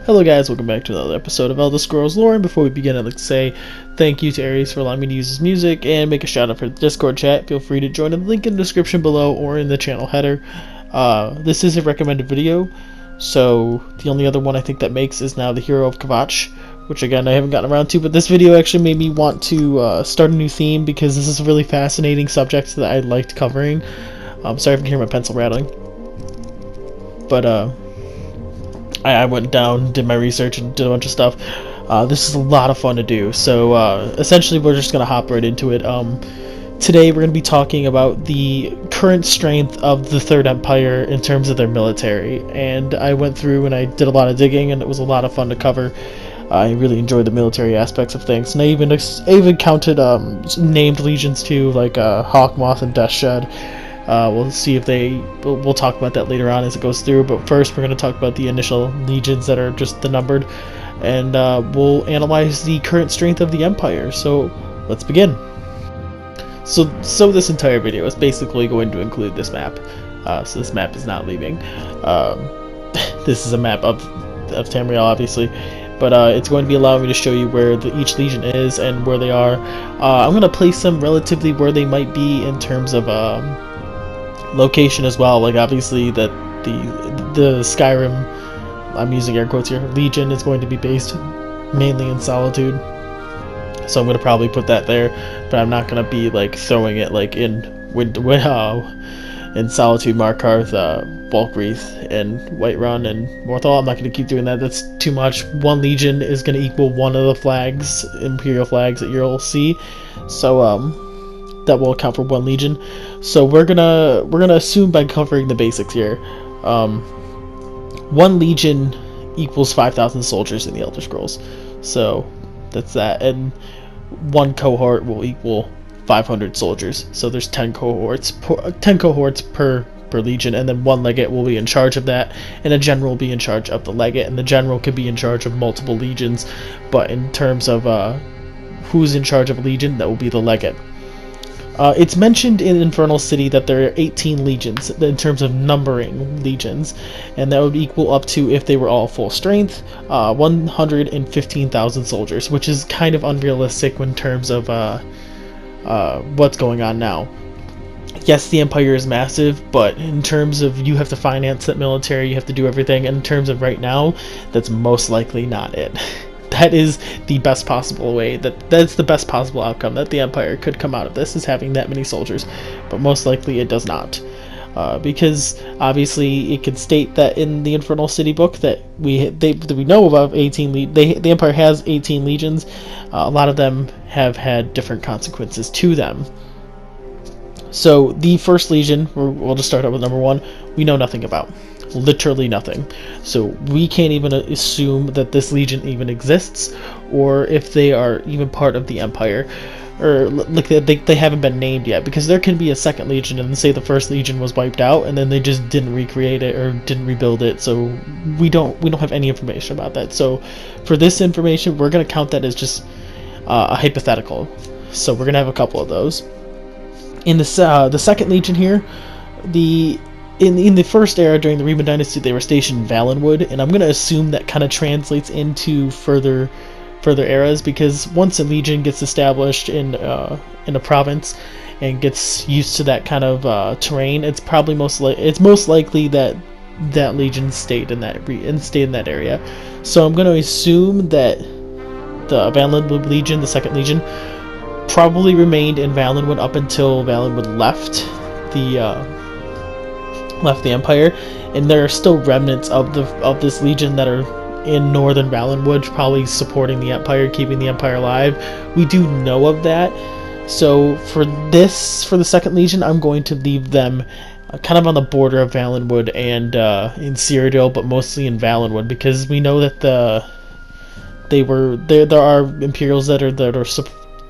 Hello guys, welcome back to another episode of Elder Scrolls Lore. And before we begin, I'd like to say thank you to Aries for allowing me to use his music and make a shout out for the Discord chat. Feel free to join in the link in the description below or in the channel header. This is a recommended video, so the only other one I think that makes is now the Hero of Kvatch, which again I haven't gotten around to, but this video actually made me want to start a new theme because this is a really fascinating subject that I liked covering. Sorry if you can hear my pencil rattling, but I went down, did my research, and did a bunch of stuff. This is a lot of fun to do, so essentially we're just going to hop right into it. Today we're going to be talking about the current strength of the Third Empire in terms of their military, and I went through and I did a lot of digging, and it was a lot of fun to cover. I really enjoyed the military aspects of things, and I even counted named legions too, like Hawkmoth and Deathshed. We'll see if we'll talk about that later on as it goes through, but first we're going to talk about the initial legions that are just the numbered, and we'll analyze the current strength of the Empire. So let's begin. So this entire video is basically going to include this map. So this map is not leaving. This is a map of Tamriel, obviously, but it's going to be allowing me to show you where each legion is and where they are. I'm going to place them relatively where they might be in terms of location as well. Like obviously that the Skyrim, I'm using air quotes here, legion is going to be based mainly in Solitude, so I'm going to probably put that there, but I'm not going to be like throwing it like in Solitude, Markarth, Bulkreath, and Whiterun, and Morthal. I'm not going to keep doing that. That's too much. One legion is going to equal one of the flags, Imperial flags that you'll see, so that will account for one legion. So we're gonna assume by covering the basics here, one legion equals 5,000 soldiers in the Elder Scrolls. So that's that, and one cohort will equal 500 soldiers. So there's 10 cohorts per legion, and then one legate will be in charge of that, and a general will be in charge of the legate, and the general could be in charge of multiple legions. But in terms of who's in charge of a legion, that will be the legate. It's mentioned in Infernal City that there are 18 legions in terms of numbering legions, and that would equal up to, if they were all full strength, 115,000 soldiers, which is kind of unrealistic in terms of what's going on now. Yes, the Empire is massive, but in terms of you have to finance that military, you have to do everything, and in terms of right now, that's most likely not it. That is the best possible way, that's the best possible outcome that the Empire could come out of this, is having that many soldiers, but most likely it does not, because obviously it could state that in the Infernal City book that we know about 18 the Empire has 18 legions. A lot of them have had different consequences to them. So the first legion, we'll just start out with number 1, we know nothing about. Literally nothing. So we can't even assume that this legion even exists, or if they are even part of the Empire, or like they haven't been named yet, because there can be a second legion and say the first legion was wiped out and then they just didn't recreate it or didn't rebuild it, so we don't have any information about that. So for this information, we're going to count that as just a hypothetical. So we're going to have a couple of those. In the second legion here, in the first era during the Reman Dynasty, they were stationed in Valenwood, and I'm going to assume that kind of translates into further eras, because once a legion gets established in a province and gets used to that kind of terrain, it's probably most likely that that legion stayed in that area. So I'm going to assume that the Valenwood Legion, the second legion, probably remained in Valenwood up until Valenwood left the Empire, and there are still remnants of this legion that are in northern Valenwood, probably supporting the Empire, keeping the Empire alive. We do know of that. So for the second legion, I'm going to leave them kind of on the border of Valenwood and in Cyrodiil, but mostly in Valenwood, because we know that there are Imperials that are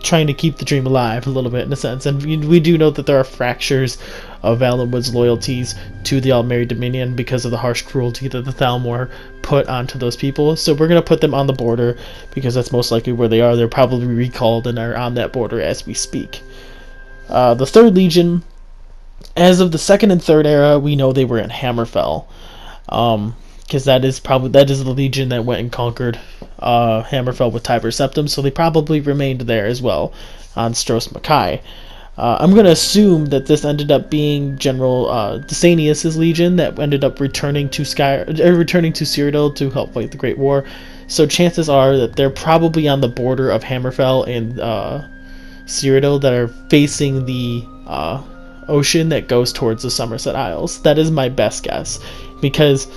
trying to keep the dream alive a little bit, in a sense, and we do know that there are fractures of Valenwood's loyalties to the Aldmeri Dominion because of the harsh cruelty that the Thalmor put onto those people. So we're going to put them on the border, because that's most likely where they are. They're probably recalled and are on that border as we speak. The third legion, as of the second and third era, we know they were in Hammerfell. because that is the legion that went and conquered Hammerfell with Tiber Septim, so they probably remained there as well on Stros Makai. I'm going to assume that this ended up being General Dysanius' legion that ended up returning to Cyrodiil to help fight the Great War. So chances are that they're probably on the border of Hammerfell and Cyrodiil that are facing the ocean that goes towards the Somerset Isles. That is my best guess, because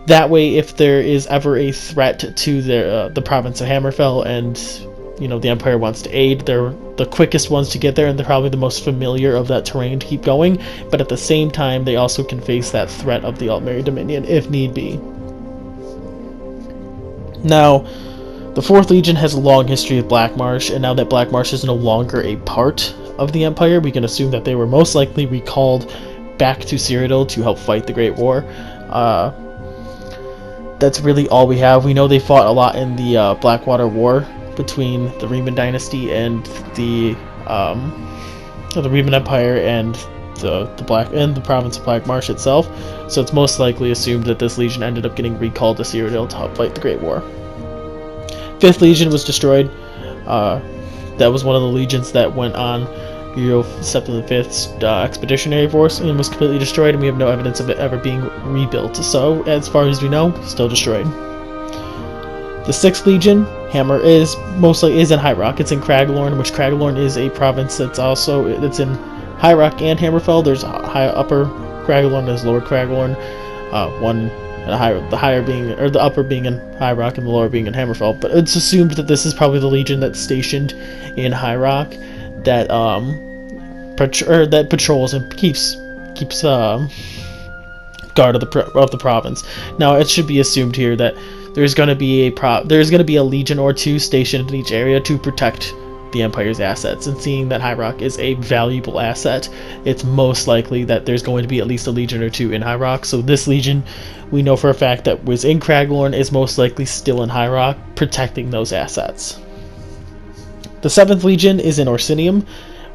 that way, if there is ever a threat to the province of Hammerfell and the Empire wants to aid, they're the quickest ones to get there, and they're probably the most familiar of that terrain to keep going. But at the same time, they also can face that threat of the Altmerry Dominion if need be. Now, the 4th Legion has a long history of Blackmarsh, and now that Blackmarsh is no longer a part of the Empire, we can assume that they were most likely recalled back to Cyrodiil to help fight the Great War. That's really all we have. We know they fought a lot in the Blackwater War between the Riemann Dynasty and the Riemann Empire and the province of Blackmarsh itself. So it's most likely assumed that this legion ended up getting recalled to Cyrodiil to help fight the Great War. 5th Legion was destroyed. That was one of the legions that went on Uriel Septim V's expeditionary force and was completely destroyed, and we have no evidence of it ever being rebuilt. So, as far as we know, still destroyed. The 6th Legion, Hammer, is in High Rock. It's in Craglorn, which Craglorn is a province that's in High Rock and Hammerfell. There's Upper Craglorn, there's Lower Craglorn. The upper being in High Rock and the lower being in Hammerfell. But it's assumed that this is probably the legion that's stationed in High Rock that patrols and keeps guard of the province. Now, it should be assumed here that there's going to be a legion or two stationed in each area to protect the Empire's assets, and seeing that High Rock is a valuable asset, it's most likely that there's going to be at least a legion or two in High Rock. So this legion, we know for a fact that was in Craglorn, is most likely still in High Rock, protecting those assets. The 7th Legion is in Orsinium.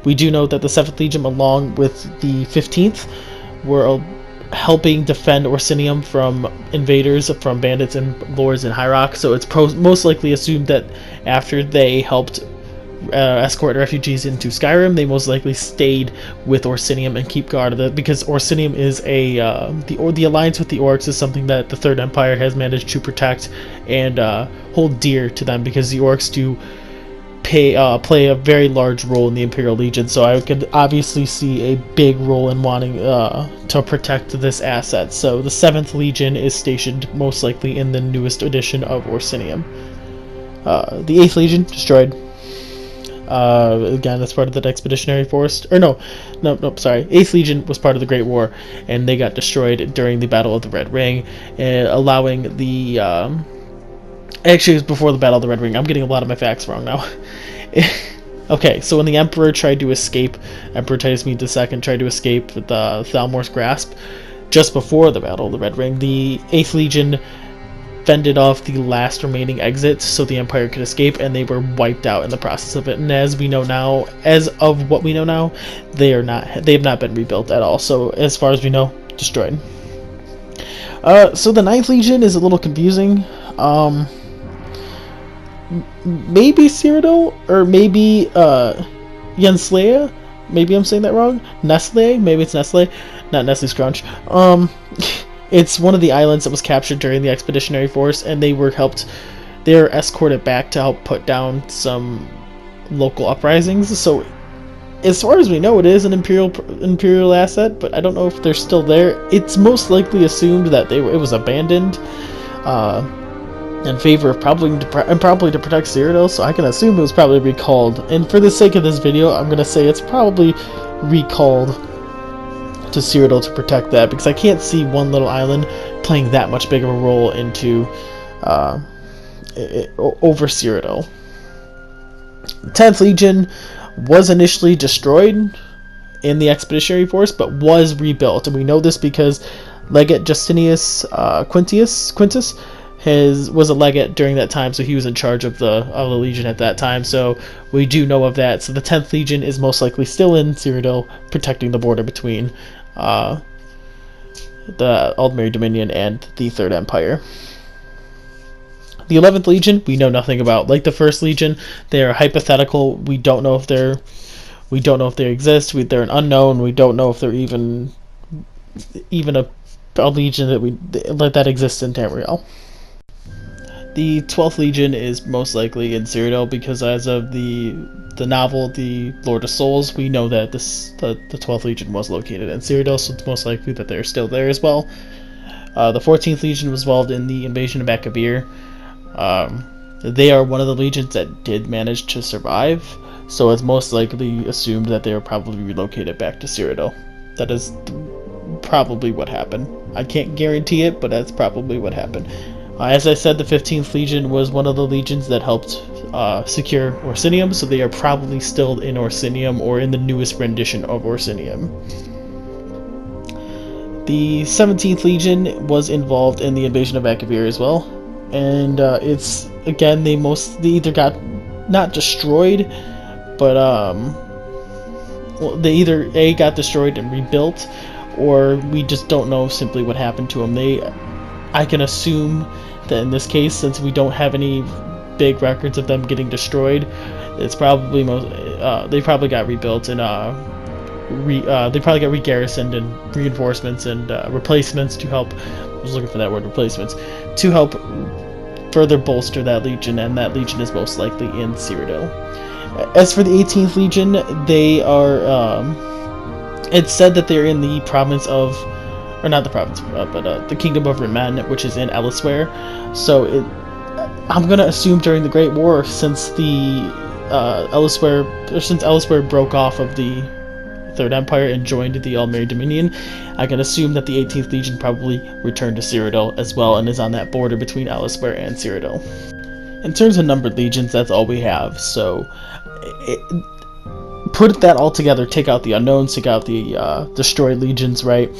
We do know that the 7th Legion, along with the 15th, were helping defend Orsinium from invaders, from bandits and lords in High Rock. So it's most likely assumed that after they helped escort refugees into Skyrim, they most likely stayed with Orsinium and keep guard of it, because Orsinium is the alliance with the orcs is something that the Third Empire has managed to protect and hold dear to them, because the orcs do play a very large role in the Imperial Legion. So I could obviously see a big role in wanting to protect this asset. So the 7th Legion is stationed most likely in the newest edition of Orsinium. The 8th Legion destroyed. Again, that's part of the expeditionary force. Or no, sorry. 8th Legion was part of the Great War, and they got destroyed during the Battle of the Red Ring, allowing the actually, it was before the Battle of the Red Ring. I'm getting a lot of my facts wrong now. Okay, so when the Emperor tried to escape, Emperor Titus Mede II tried to escape with Thalmor's grasp, just before the Battle of the Red Ring, the 8th Legion fended off the last remaining exits so the Empire could escape, and they were wiped out in the process of it. And as we know now, as of what we know now, they have not been rebuilt at all. So as far as we know, destroyed. So the 9th Legion is a little confusing. Maybe Cyrodiil, or maybe Yenslea. Maybe I'm saying that wrong. Nestle, maybe it's Nestle, not Nestle's Crunch. It's one of the islands that was captured during the expeditionary force, and they were escorted back to help put down some local uprisings. So as far as we know, it is an imperial asset, but I don't know if they're still there. It's most likely assumed that it was abandoned in favor of probably to protect Cyrodiil, so I can assume it was probably recalled. And for the sake of this video, I'm going to say it's probably recalled to Cyrodiil to protect that, because I can't see one little island playing that much big of a role into over Cyrodiil. The 10th Legion was initially destroyed in the expeditionary force, but was rebuilt, and we know this because Legate Justinius Quintus was a legate during that time, so he was in charge of the Legion at that time, so we do know of that. So the 10th Legion is most likely still in Cyrodiil, protecting the border between the Aldmeri Dominion, and the Third Empire. The 11th Legion, we know nothing about. Like the First Legion, they are hypothetical. We don't know if they exist. They're an unknown. We don't know if they're even a legion that exists in Tamriel. The 12th Legion is most likely in Cyrodiil because as of the novel, The Lord of Souls, we know that the 12th Legion was located in Cyrodiil, so it's most likely that they're still there as well. The 14th Legion was involved in the invasion of Akavir. They are one of the legions that did manage to survive, so it's most likely assumed that they were probably relocated back to Cyrodiil. That is probably what happened. I can't guarantee it, but that's probably what happened. As I said, the 15th Legion was one of the legions that helped secure Orsinium, so they are probably still in Orsinium or in the newest rendition of Orsinium. The 17th Legion was involved in the invasion of Akavir as well, and it's again they either got not destroyed, but they either got destroyed and rebuilt, or we just don't know simply what happened to them. I can assume that in this case, since we don't have any big records of them getting destroyed, it's probably they probably got rebuilt and they probably got regarrisoned and reinforcements and replacements to help. I was looking for that word, replacements, to help further bolster that legion, and that legion is most likely in Cyrodiil. As for the 18th Legion, they are. It's said that they're in the province of. Or not the province, but the Kingdom of Remen, which is in Elisware. So I'm gonna assume during the Great War, since Elisware broke off of the Third Empire and joined the Aldmeri Dominion, I can assume that the 18th Legion probably returned to Cyrodiil as well and is on that border between Elisware and Cyrodiil. In terms of numbered legions, that's all we have. So put that all together, take out the unknowns, take out the destroyed legions, right?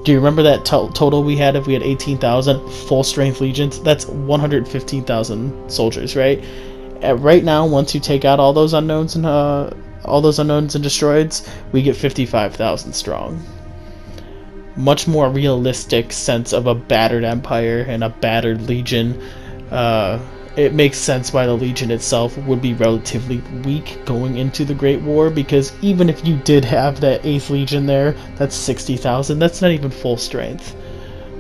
Do you remember that total we had if we had 18,000 full-strength legions? That's 115,000 soldiers, right? Right now, once you take out all those unknowns and destroyeds, we get 55,000 strong. Much more realistic sense of a battered empire and a battered legion. It makes sense why the Legion itself would be relatively weak going into the Great War, because even if you did have that 8th Legion there, that's 60,000, that's not even full strength.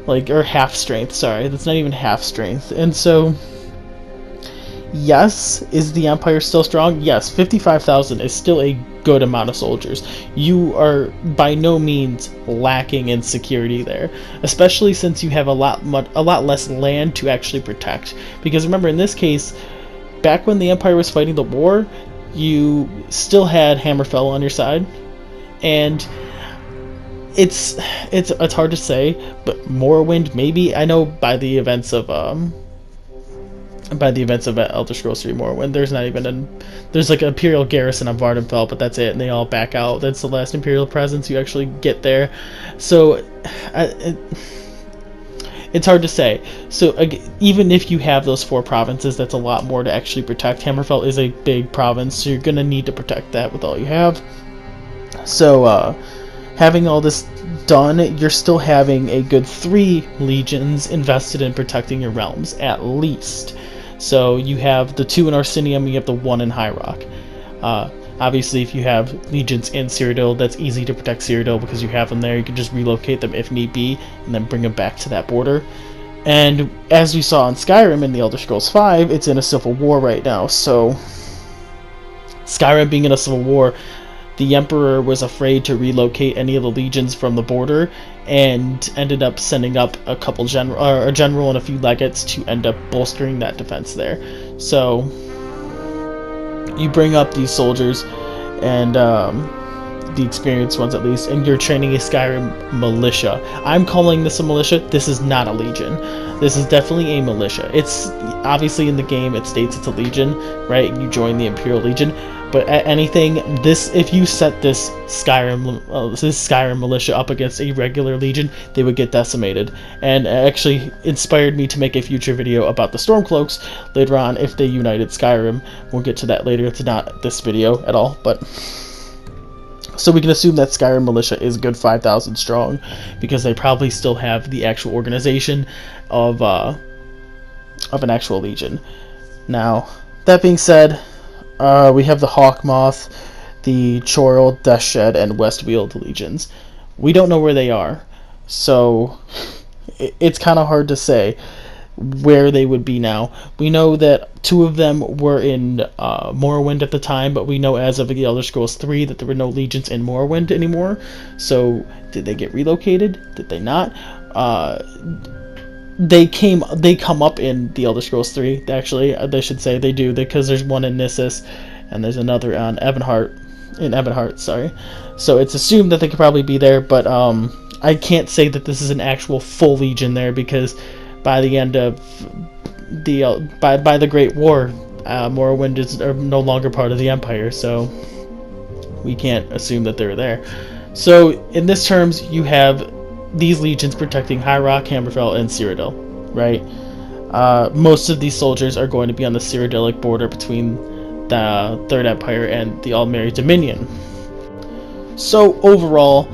Or half strength, sorry, that's not even half strength. And so, yes, is the Empire still strong? Yes, 55,000 is still a good amount of soldiers. You are by no means lacking in security there, especially since you have a lot less land to actually protect. Because remember, in this case, back when the Empire was fighting the war, you still had Hammerfell on your side, and it's hard to say, but Morrowind maybe. I know by the events of Elder Scrolls 3 Morrowind, there's like an Imperial garrison on Vardenfell, but that's it, and they all back out. That's the last Imperial presence you actually get there. So it's hard to say. So even if you have those 4 provinces, that's a lot more to actually protect. Hammerfell is a big province, so you're gonna need to protect that with all you have. So having all this done, you're still having a good 3 legions invested in protecting your realms, at least. So you have the 2 in Orsinium, you have the 1 in High Rock. Obviously, if you have legions in Cyrodiil, that's easy to protect Cyrodiil because you have them there. You can just relocate them if need be, and then bring them back to that border. And as we saw in Skyrim in the Elder Scrolls V, it's in a civil war right now. So Skyrim being in a civil war, the Emperor was afraid to relocate any of the legions from the border, and ended up sending up a general and a few legates to end up bolstering that defense there. So you bring up these soldiers, and the experienced ones at least, and you're training a Skyrim militia. I'm calling this a militia. This is not a legion. This is definitely a militia. It's obviously in the game it states it's a legion, right? You join the Imperial Legion. But if you set this Skyrim militia up against a regular legion, they would get decimated. And it actually inspired me to make a future video about the Stormcloaks later on if they united Skyrim. We'll get to that later. It's not this video at all, but So we can assume that Skyrim Militia is a good 5,000 strong, because they probably still have the actual organization of an actual legion. Now, that being said, we have the Hawkmoth, the Chorrol, Deathshed, and Westweald legions. We don't know where they are, so it's kind of hard to say where they would be now. We know that 2 of them were in Morrowind at the time, but we know as of the Elder Scrolls 3 that there were no legions in Morrowind anymore. So did they get relocated? Did they not? They come up in the Elder Scrolls 3, actually. They should say they do, because there's one in Nissus and there's another on Ebonheart, sorry. So it's assumed that they could probably be there, but I can't say that this is an actual full legion there, because by the end of by the Great War, Morrowind is no longer part of the Empire, so we can't assume that they're there. So in this terms, you have these legions protecting High Rock, Hammerfell, and Cyrodiil, right? Most of these soldiers are going to be on the Cyrodiilic border between the Third Empire and the Aldmeri Dominion. So overall,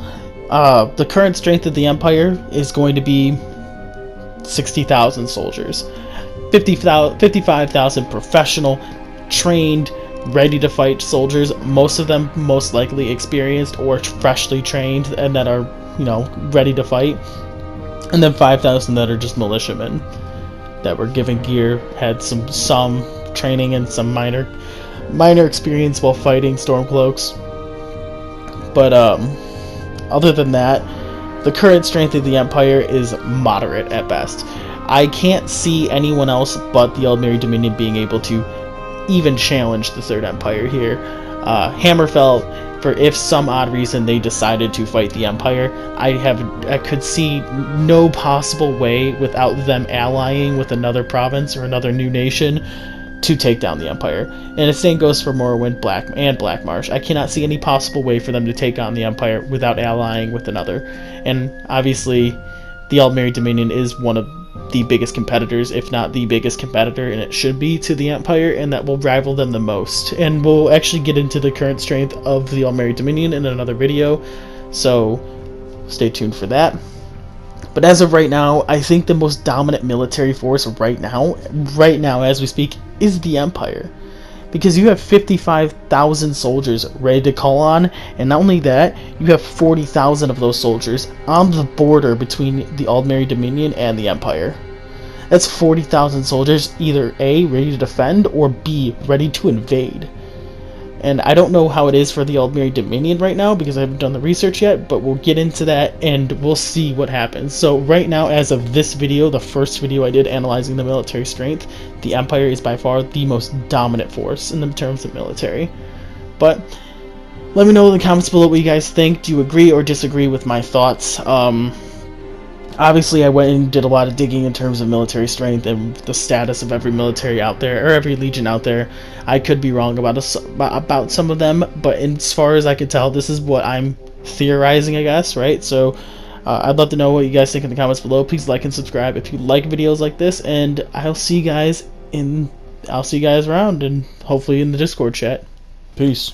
the current strength of the Empire is going to be 60,000 soldiers, 55,000 professional, trained, ready to fight soldiers, most of them most likely experienced or freshly trained and that are, ready to fight, and then 5,000 that are just militiamen that were given gear, had some training and some minor experience while fighting Stormcloaks. But other than that, the current strength of the Empire is moderate at best. I can't see anyone else but the Aldmeri Dominion being able to even challenge the Third Empire here. Hammerfell, for if some odd reason they decided to fight the Empire, I could see no possible way without them allying with another province or another new nation to take down the Empire. And the same goes for Morrowind, Blackmarsh. I cannot see any possible way for them to take on the Empire without allying with another. And obviously, the Aldmeri Dominion is one of the biggest competitors, if not the biggest competitor, and it should be, to the Empire, and that will rival them the most. And we'll actually get into the current strength of the Aldmeri Dominion in another video, so stay tuned for that. But as of right now, I think the most dominant military force right now as we speak, is the Empire. Because you have 55,000 soldiers ready to call on, and not only that, you have 40,000 of those soldiers on the border between the Aldmeri Dominion and the Empire. That's 40,000 soldiers, either A, ready to defend, or B, ready to invade. And I don't know how it is for the Aldmeri Dominion right now, because I haven't done the research yet, but we'll get into that and we'll see what happens. So right now, as of this video, the first video I did analyzing the military strength, the Empire is by far the most dominant force in the terms of military. But let me know in the comments below what you guys think. Do you agree or disagree with my thoughts? Obviously, I went and did a lot of digging in terms of military strength and the status of every military out there, or every legion out there. I could be wrong about some of them, but as far as I can tell, this is what I'm theorizing, I guess, right? So, I'd love to know what you guys think in the comments below. Please like and subscribe if you like videos like this, and I'll see you guys around, and hopefully in the Discord chat. Peace.